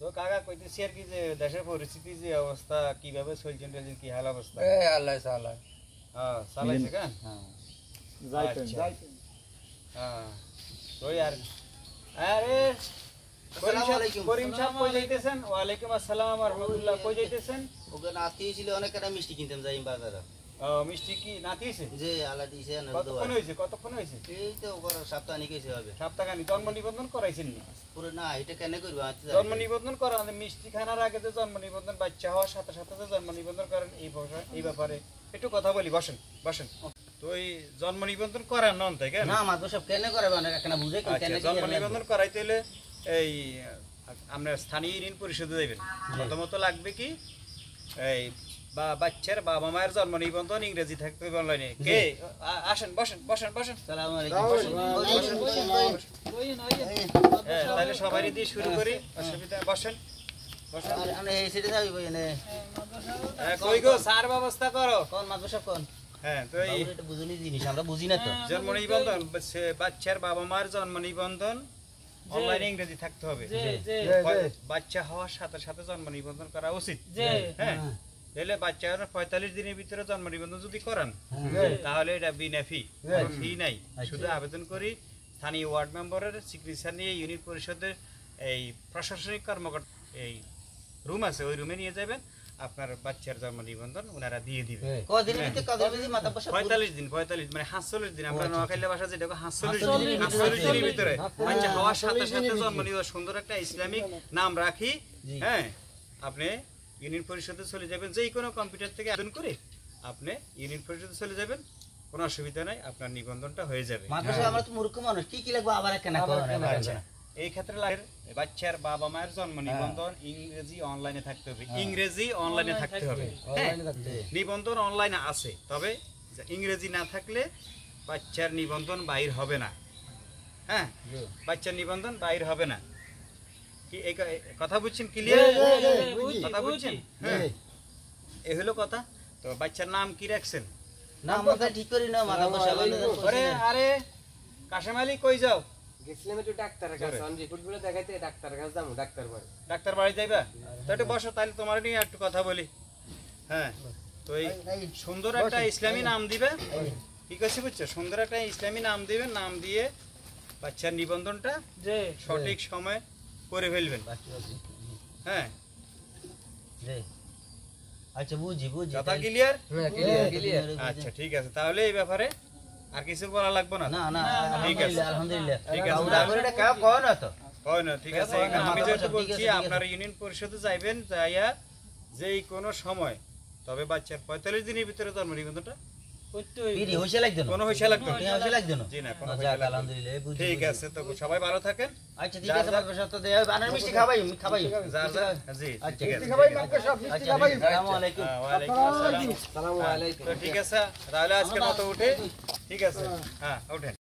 তো কাকা কইতেছি আর কি যে দেশের পরিস্থিতি যে অবস্থা কিভাবে চলছে কি হাল অবস্থা আল্লাহ চালায় হ্যাঁ চালাইছে কেন হ্যাঁ যাইতেন হ্যাঁ তো আর আরে করিম সাহেব কই যাইতেছেন? ওয়ালাইকুম আসসালাম ওয়া রাহমাতুল্লাহ। কই যাইতেছেন? ওকে নাতি ছিল অনেক একটা মিষ্টি কিনতাম যাই বাজারে। মিষ্টি কি নাতি হইছে? যে আলা দিছে না কতক্ষণ হইছে? এই তো ওর সপ্তাহখানিক হইছে হবে। সপ্তাহখানিক জন্ম নিবন্ধন করাইছেন নি? পুরো না এটা কেন করব? জন্ম নিবন্ধন করা মিষ্টি খানার আগে যে জন্ম নিবন্ধন বাচ্চা হওয়ার সাথে সাথে যে জন্ম নিবন্ধন করেন এই ব্যাপারে একটু কথা বলি। বসেন তো এই জন্ম নিবন্ধন করার নন তাই কেন? না মাত্র সব কেন করে মানে কেন বুঝে কেন জন্ম নিবন্ধন করাইতে হলে এই আপনার স্থানীয় ইউনিয়ন পরিষদে যাবেন। প্রথমত লাগবে কি এই বাচ্চার বাবা মায়ের জন্ম নিবন্ধন ইংরেজি থাকতে হবে অনলাইনে। কে আসেন বসেন। আসসালামু আলাইকুম। তাহলে সবারই দিয়ে শুরু করি, অসুবিধা বসেন। আমি এই সিটে যাই কই এনে কই গো সার ব্যবস্থা করো। কোন মাত্র সব কোন? হ্যাঁ তো এই এটা বুঝুনি জিনিস আমরা বুঝি না তো। জন্ম নিবন্ধন বাচ্চার বাবা মায়ের জন্ম নিবন্ধন অনলাইনে ইংরেজি থাকতে হবে। বাচ্চা হওয়ার সাথে সাথে জন্ম নিবন্ধন করা উচিত। হ্যাঁ তাহলে বাচ্চা 45 দিনের ভিতরে জন্ম নিবন্ধন যদি করান তাহলে এটা বিনা ফি নাই। শুধু আবেদন করি স্থানীয় ওয়ার্ড মেম্বারের সিগনেচার নিয়ে ইউনিট পরিষদের এই প্রশাসনিক কর্মকর্তা এই রুম আছে ওই রুমে নিয়ে যাবেন। আপনার বাচ্চার জন্ম নিবন্ধন ওনারা দিয়ে দিবে। কদিন ভিতরে মাথা বসা 45 দিন মানে 45 দিন। আমরা নোয়াখালী ভাষা যেটা 45 দিনের ভিতরে বাচ্চা হওয়ার সাথে সাথে জন্ম নিবন্ধন সুন্দর একটা ইসলামিক নাম রাখি। হ্যাঁ আপনি ইউনিয়ন পরিষদে চলে যাবেন, যেই কোনো কম্পিউটার থেকে আবেদন করে আপনি ইউনিয়ন পরিষদে চলে যাবেন, কোনো অসুবিধা নাই, আপনার নিবন্ধনটা হয়ে যাবে। আমরা তো মূর্খ মানুষ, কি লাগবে আবার কেন করেন? এই ক্ষেত্রে লাগে বাচ্চার বাবা মায়ের জন্ম নিবন্ধন ইংরেজি অনলাইনে থাকতে হবে। নিবন্ধন অনলাইনে আছে, তবে ইংরেজি না থাকলে বাচ্চার নিবন্ধন বাইর হবে না। হ্যাঁ বাচ্চার নিবন্ধন বাইর হবে না। কি এই কথা বুঝছেন? ক্লিয়ার কথা বুঝছেন? হ্যাঁ এই হলো কথা। তো বাচ্চার নাম কি রাখছেন? নাম মাথা ঠিক করি না, মাথা বসা আরে কাশেম আলী কই যাও? গেছিলাম একটু ডাক্তারের কাছে, আমি রিপোর্টগুলো দেখাইতে ডাক্তারের কাছে যাবো। ডাক্তার বাড়ি যাইবা? তো একটু বসো, তাহলে তোমার নিয়ে একটু কথা বলি। হ্যাঁ তো এই সুন্দর একটা ইসলামী নাম দিবে। ঠিক আছে বুঝছো? সুন্দর একটা ইসলামী নাম দিবেন। নাম দিয়ে বাচ্চার নিবন্ধনটা সঠিক সময় করে ফেলবেন। হ্যাঁ আচ্ছা বুঝি কথা ক্লিয়ার? আচ্ছা ঠিক আছে, তাহলে এই ব্যাপারে আর কিছু বলা লাগবে না। ঠিক আছে আলহামদুলিল্লাহ। ঠিক আছে ঠিক আছে। আমি যেটা বলছি আপনার ইউনিয়ন পরিষদে যাইবেন, যাইয়া যেই কোনো সময়, তবে বাচ্চার 45 দিনের ভিতরে জন্ম নিবন্ধনটা ঠিক আছে। তো সবাই ভালো থাকেন। আচ্ছা ঠিক আছে, মিষ্টি খাবাই ঠিক আছে, তাহলে আজকের মতো উঠে। ঠিক আছে, হ্যাঁ উঠেন।